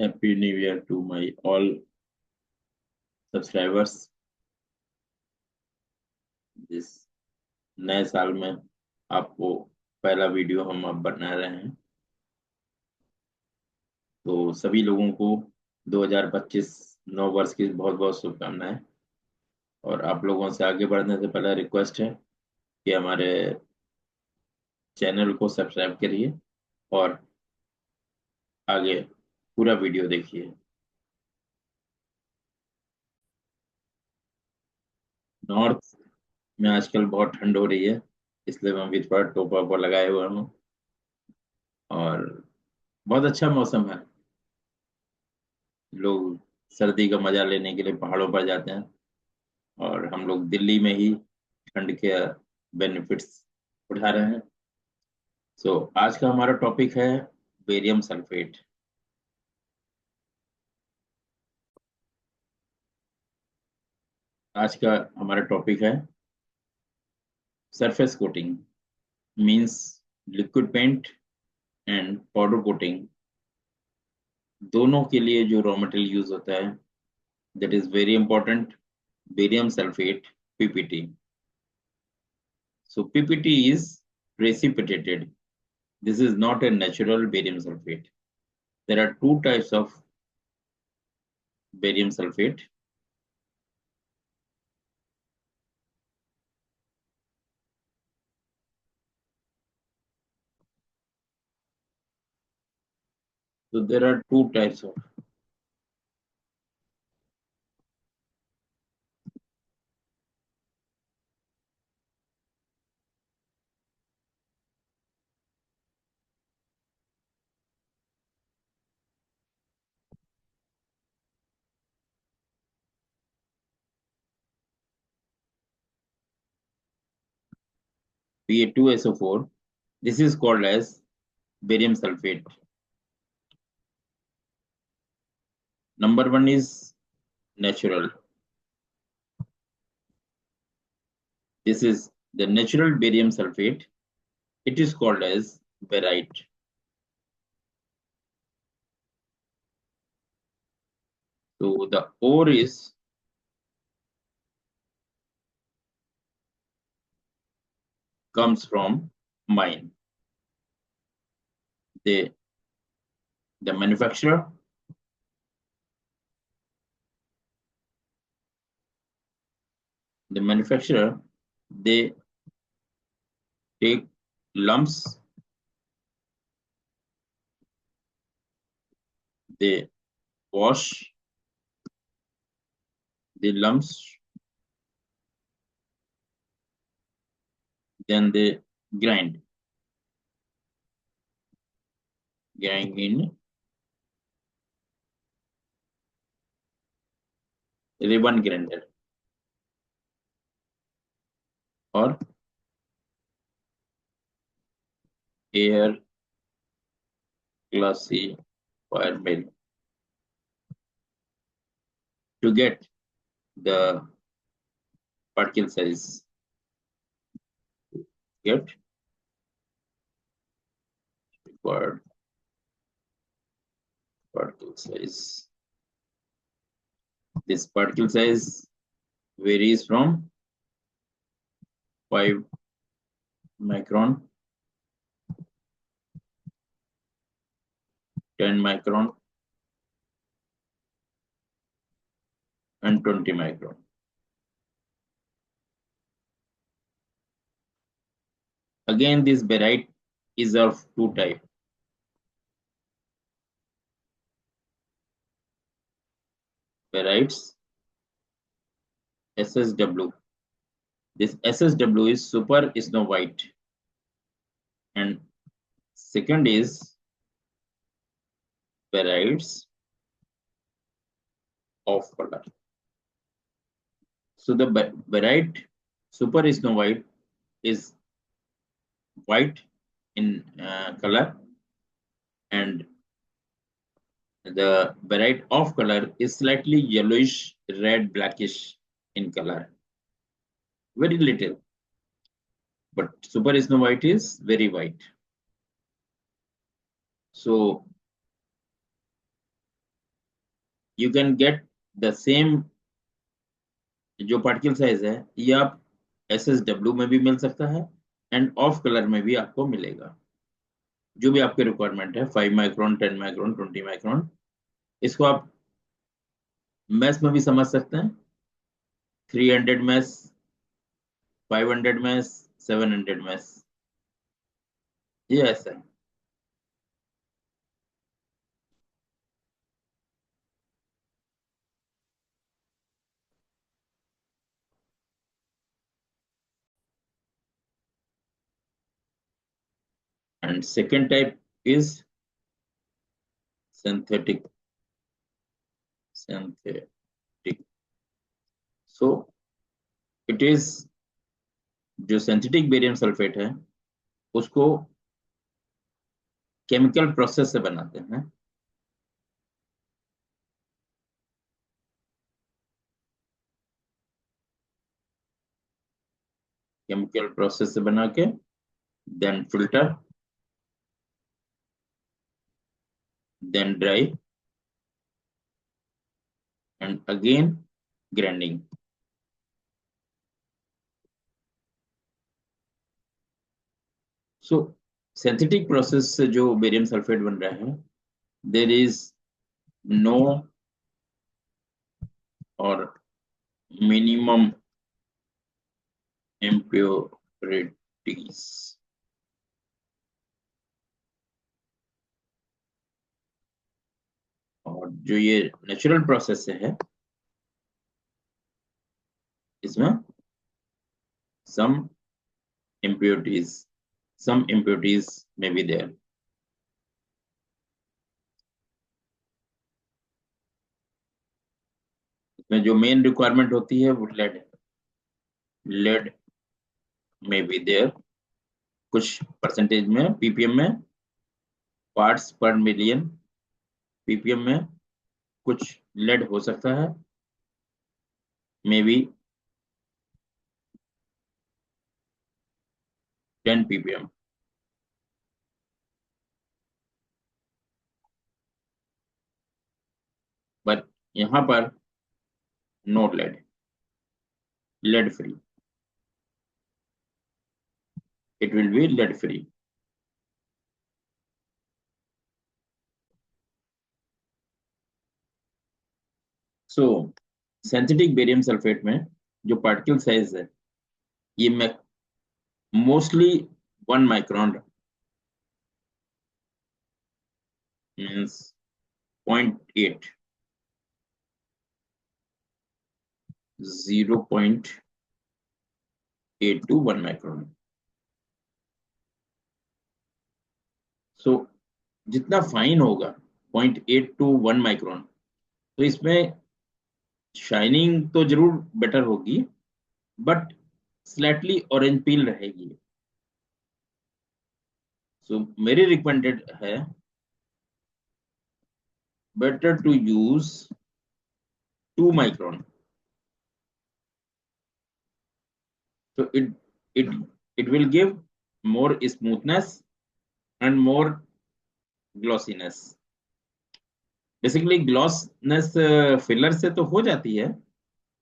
Happy new year to my all subscribers. इस नए साल में आपको पहला वीडियो हम अब बना रहे हैं, तो सभी लोगों को 2025 नव वर्ष की बहुत बहुत शुभकामनाएं। और आप लोगों से आगे बढ़ने से पहले रिक्वेस्ट है कि हमारे चैनल को सब्सक्राइब करिए और आगे पूरा वीडियो देखिए। नॉर्थ में आजकल बहुत ठंड हो रही है, इसलिए मैं भी थोड़ा टोपा ओपा लगाए हुआ हूँ और बहुत अच्छा मौसम है। लोग सर्दी का मजा लेने के लिए पहाड़ों पर जाते हैं और हम लोग दिल्ली में ही ठंड के बेनिफिट्स उठा रहे हैं। सो आज का हमारा टॉपिक है बेरियम सल्फेट। आज का हमारा टॉपिक है surface coating, means liquid paint and powder coating. दोनों के लिए जो रॉ मटेरियल यूज होता है, that is very important, barium sulphate, PPT. So PPT is precipitated. This is not a natural barium sulfate. There are two types of barium sulfate. So there are two types of Pa2SO4. This is called as barium sulfate. Number one is natural. This is the natural barium sulfate. It is called as barite. So the ore is comes from mine. The the manufacturer the manufacturer they take lumps, they wash the lumps, then they grind in ribbon grinder or air glassy wire mill to get the particle size. Get required particle size. This particle size varies from 5 micron, 10 micron, and 20 micron. Again, this barite is of two types. Barites SSW. This SSW is super snow white, and second is barites of color. So the barite super snow white is white in color, and the barite of color is slightly yellowish, red, blackish in color. Very little, but super snow white is very white. So you can get the same जो particle size है, ये आप SSW में भी मिल सकता है end of colour में भी आपको मिलेगा, जो भी आपके रिक्वायरमेंट है, 5 माइक्रोन, 10 माइक्रोन, 20 माइक्रोन। इसको आप मैस में भी समझ सकते हैं, 300 मैस, 500 मैस, 700 मैस, ये ऐसा है। And second type is synthetic synthetic so it is, जो सिंथेटिक बेरियम सल्फेट है उसको केमिकल प्रोसेस से बनाते हैं। केमिकल प्रोसेस से बना के then filter, then dry and again grinding. So synthetic process से जो बेरियम सल्फेट बन रहा है, देर इज नो और मिनिमम impurities। और जो ये नेचुरल प्रोसेस से है, इसमें some impurities may be there। इसमें जो मेन रिक्वायरमेंट होती है वो लेड, लेड में बी देयर, कुछ परसेंटेज में, ppm में, पार्ट्स पर मिलियन ppm में कुछ लेड हो सकता है, मे बी 10 ppm। बट यहाँ पर no lead, lead free, it will be lead free। So synthetic barium sulphate में जो पार्टिकल साइज है, ये mostly 1 micron, means 0.8, 0.8 to 1 micron. So जितना फाइन होगा 0.8 to 1 माइक्रोन, तो इसमें शाइनिंग तो जरूर बेटर होगी, बट स्लाइटली ऑरेंज पील रहेगी। सो मेरी रिकमेंडेड है better to use 2 micron. So it will give more smoothness and more glossiness। Basically glossiness filler से तो हो जाती है,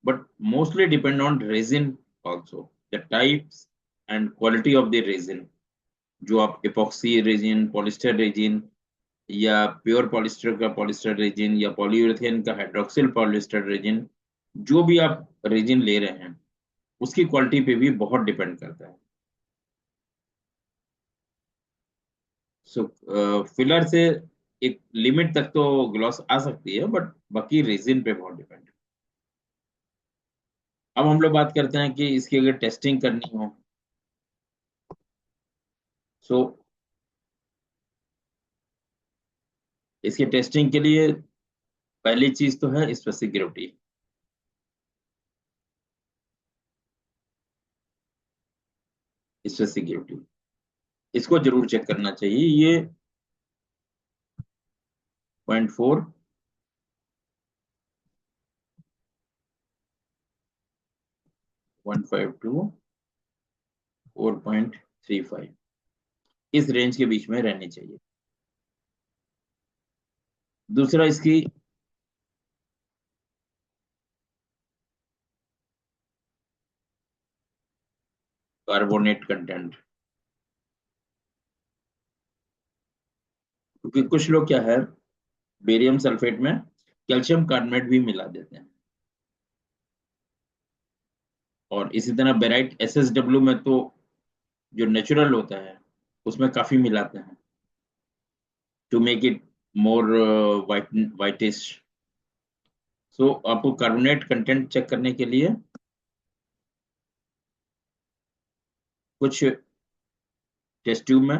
but mostly depend on resin also, the types and quality of the resin. जो आप इपॉक्सी रेजिन, पॉलिस्टर रेजिन, या pure polyester का polyester resin, या पॉलीयूरेथेन का हाइड्रोक्सिल पॉलिस्टर रेजिन, जो भी आप रेजिन ले रहे हैं उसकी क्वालिटी पे भी बहुत डिपेंड करता है। सो फिलर से एक लिमिट तक तो ग्लॉस आ सकती है, बट बाकी रेजिन पे बहुत डिपेंड है। अब हम लोग बात करते हैं कि इसकी अगर टेस्टिंग करनी हो, सो इसकी टेस्टिंग के लिए पहली चीज तो है स्पेसिग्रिटी। स्पेसिग्रिटी इसको जरूर चेक करना चाहिए। ये 0.4, 152, 4.35, इस रेंज के बीच में रहनी चाहिए। दूसरा, इसकी कार्बोनेट कंटेंट, क्योंकि कुछ लोग क्या है, बेरियम सल्फेट में कैल्शियम कार्बोनेट भी मिला देते हैं, और इसी तरह बेराइट एसएसडब्ल्यू में तो जो नेचुरल होता है उसमें काफी मिलाते हैं to make it more white whitish. So आपको कार्बोनेट कंटेंट चेक करने के लिए कुछ टेस्ट ट्यूब में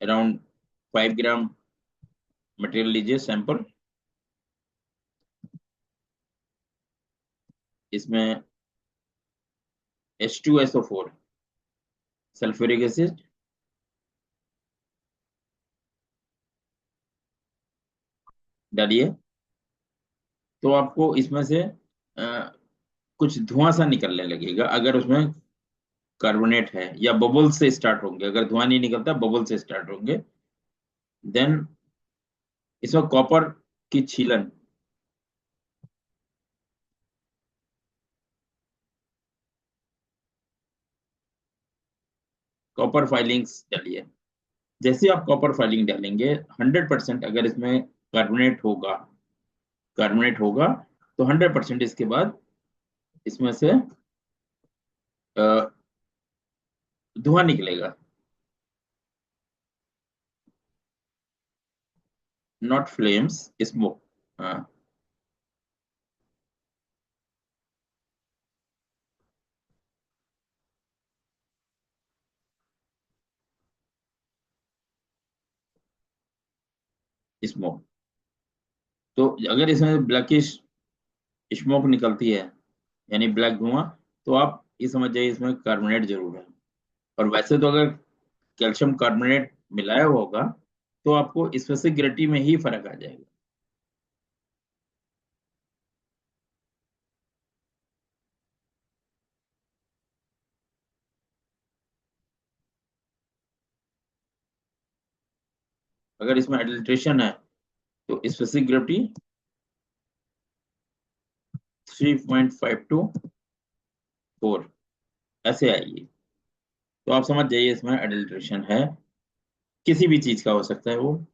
अराउंड 5 ग्राम मटेरियल लीजिए, सैंपल। इसमें H2SO4 सल्फ्यूरिक एसिड डालिए। तो आपको इसमें से कुछ धुआं सा निकलने लगेगा अगर उसमें कार्बोनेट है, या बबल से स्टार्ट होंगे। अगर धुआं नहीं निकलता, बबल से स्टार्ट होंगे, देन इसमें कॉपर की छीलन, कॉपर फाइलिंग्स डालिए। जैसे आप कॉपर फाइलिंग डालेंगे, 100% अगर इसमें कार्बोनेट होगा, कार्बोनेट होगा, तो 100% इसके बाद इसमें से अ, धुआं निकलेगा, नॉट फ्लेम्स, स्मोक। हाँ, स्मोक। तो अगर इसमें ब्लैकिश स्मोक निकलती है, यानी ब्लैक धुआं, तो आप ये समझ जाइए इसमें कार्बोनेट जरूर है। और वैसे तो अगर कैल्शियम कार्बोनेट मिलाया हुआ होगा, तो आपको स्पेसिग्रिटी में ही फर्क आ जाएगा। अगर इसमें एडल्ट्रेशन है तो स्पेसिग्रिटी 3.5 to 4 ऐसे आएगी। तो आप समझ जाइए इसमें एडल्ट्रेशन है, किसी भी चीज का हो सकता है वो।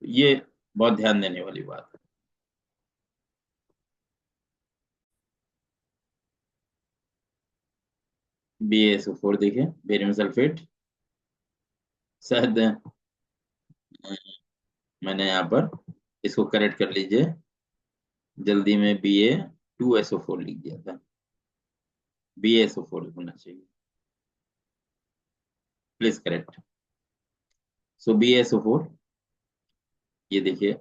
ये बहुत ध्यान देने वाली बात है। BaSO4 देखिए, बेरियम सल्फेट। शायद मैंने यहाँ पर इसको करेक्ट कर लीजिए, जल्दी में Ba2SO4 लिख दिया था, BaSO4 होना चाहिए, प्लीज करेक्ट। सो BaSO4, ये देखिए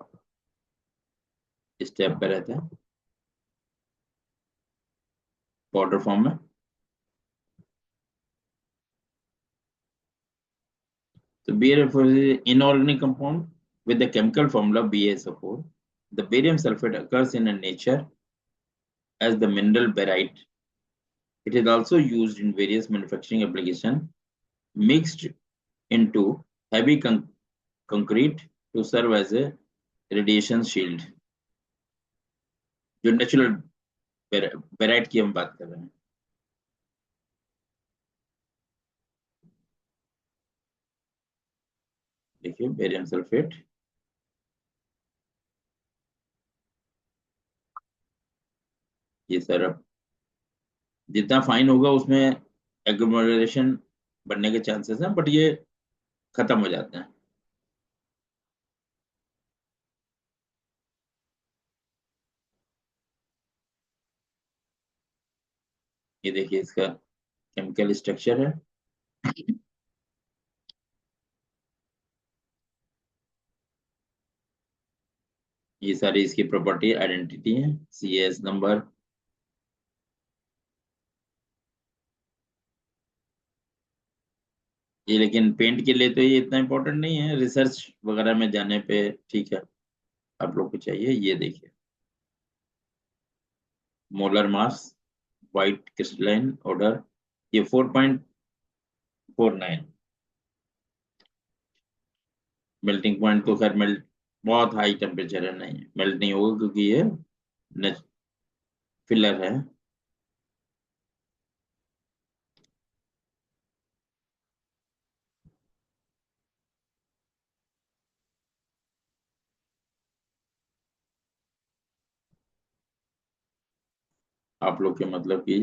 स्टेप पे रहता है पाउडर फॉर्म में। So BaSO4 is an inorganic compound with the chemical formula BaSO4. The barium sulfate occurs in a nature as the mineral barite. It is also used in various manufacturing applications, mixed into heavy concrete to serve as a radiation shield। जो natural barite की हम बात कर रहे हैं। देखिए barium sulphate, ये sir जितना फाइन होगा उसमें एग्लोमरेशन बनने के चांसेस हैं, बट ये खत्म हो जाते हैं। ये देखिए इसका केमिकल स्ट्रक्चर है। ये सारी इसकी प्रॉपर्टी आइडेंटिटी है, CAS नंबर। ये लेकिन पेंट के लिए तो ये इतना इम्पोर्टेंट नहीं है, रिसर्च वगैरह में जाने पे ठीक है, आप लोग को चाहिए। ये देखिए molar mass, white crystalline order, ये 4.49। मेल्टिंग पॉइंट तो खैर, मेल्ट बहुत हाई टेम्परेचर है, नहीं मेल्ट नहीं होगा क्योंकि ये फिलर है। आप लोग के मतलब कि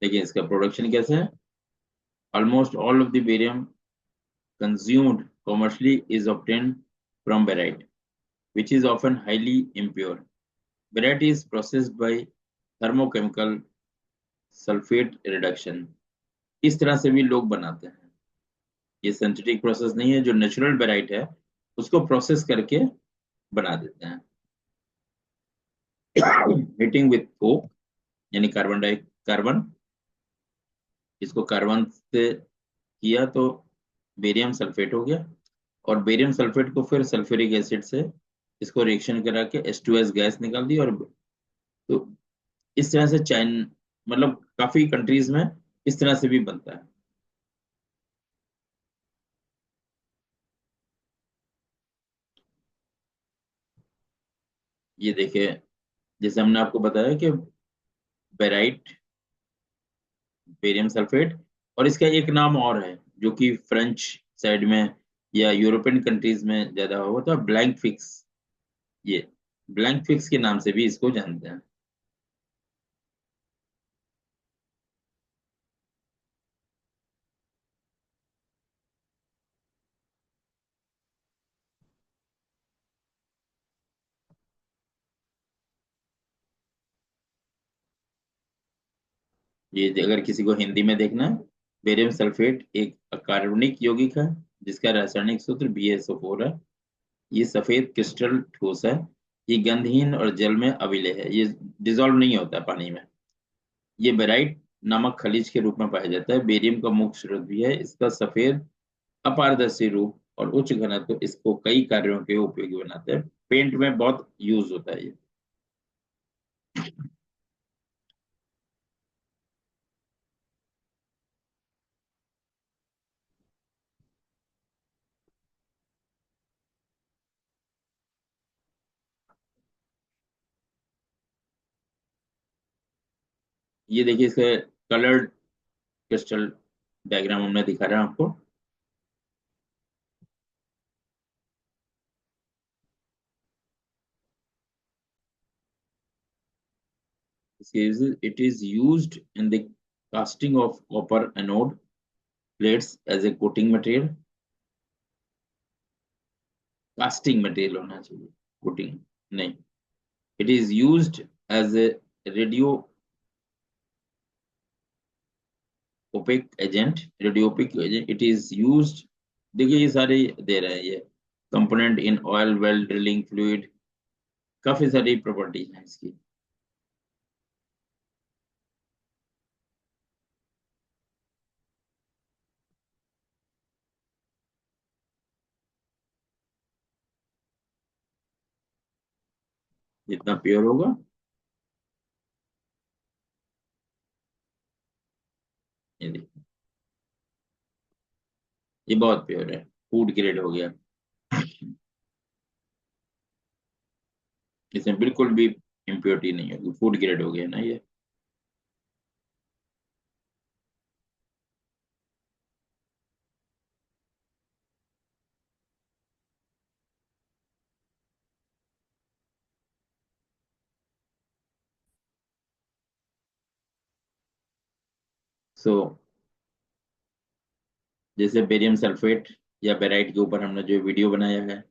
देखिए इसका प्रोडक्शन कैसे है। Almost all of the barium consumed commercially is obtained from barite, which is often highly impure. Barite is processed by thermochemical sulfate reduction. इस तरह से भी लोग बनाते हैं। ये सिंथेटिक प्रोसेस नहीं है, जो नेचुरल बेराइट है उसको प्रोसेस करके बना देते हैं। हीटिंग विथ कोक, यानी कार्बन, इसको कार्बन से किया तो बेरियम सल्फेट हो गया, और बेरियम सल्फेट को फिर सल्फ्यूरिक एसिड से इसको रिएक्शन करा के H2S गैस निकाल दी। और तो इस तरह से मतलब काफी कंट्रीज में इस तरह से भी बनता है। ये देखिए, जैसे हमने आपको बताया कि बेराइट, बेरियम सल्फेट, और इसका एक नाम और है जो कि फ्रेंच साइड में या यूरोपियन कंट्रीज में ज्यादा होता है, ब्लैंक फिक्स। ये ब्लैंक फिक्स के नाम से भी इसको जानते हैं। ये अगर किसी को हिंदी में देखना है, बेरियम सल्फेट एक अकार्बनिक यौगिक है जिसका रासायनिक सूत्र BaSO4 है। ये सफेद क्रिस्टल ठोस है। ये गंधहीन और जल में अविलेय है। ये डिजोल्व नहीं होता पानी में। ये बेराइट नामक खनिज के रूप में पाया जाता है। बेरियम का मुख्य स्रोत भी है। इसका सफेद अपारदर्शी रूप और उच्च घनत्व इसको कई कार्यों के उपयोगी बनाते हैं। पेंट में बहुत यूज होता है ये। ये देखिए, इसका कलर्ड क्रिस्टल डायग्राम हमने दिखा रहा है आपको। It is used in the casting of copper anode plates as a coating material। Casting material होना चाहिए, कोटिंग नहीं। It is used as a radio radiopaque agent. It is used, देखिए ये सारे दे रहे हैं ये component in oil well drilling fluid, काफी सारी प्रॉपर्टीज हैं इसकी। जितना प्योर होगा, ये देखिए, ये बहुत प्योर है, फूड ग्रेड हो गया। इसमें बिल्कुल भी इम्प्योरिटी नहीं होगी, फूड ग्रेड हो गया ना ये। सो जैसे बेरियम सल्फेट या बेराइट के ऊपर हमने जो वीडियो बनाया है,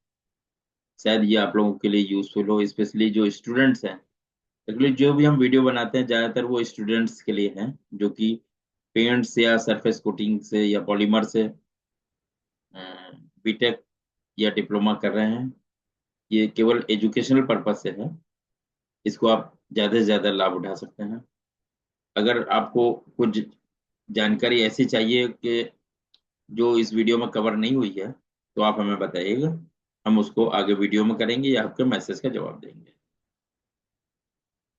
शायद ये आप लोगों के लिए यूजफुल हो, स्पेशली जो स्टूडेंट्स हैं। एक्चुअली जो भी हम वीडियो बनाते हैं ज्यादातर वो स्टूडेंट्स के लिए हैं जो कि पेंट्स या सरफेस कोटिंग से या पॉलीमर से बीटेक या डिप्लोमा कर रहे हैं। ये केवल एजुकेशनल पर्पज से है। इसको आप ज्यादा से ज्यादा लाभ उठा सकते हैं। अगर आपको कुछ जानकारी ऐसी चाहिए कि जो इस वीडियो में कवर नहीं हुई है, तो आप हमें बताइएगा। हम उसको आगे वीडियो में करेंगे या आपके मैसेज का जवाब देंगे।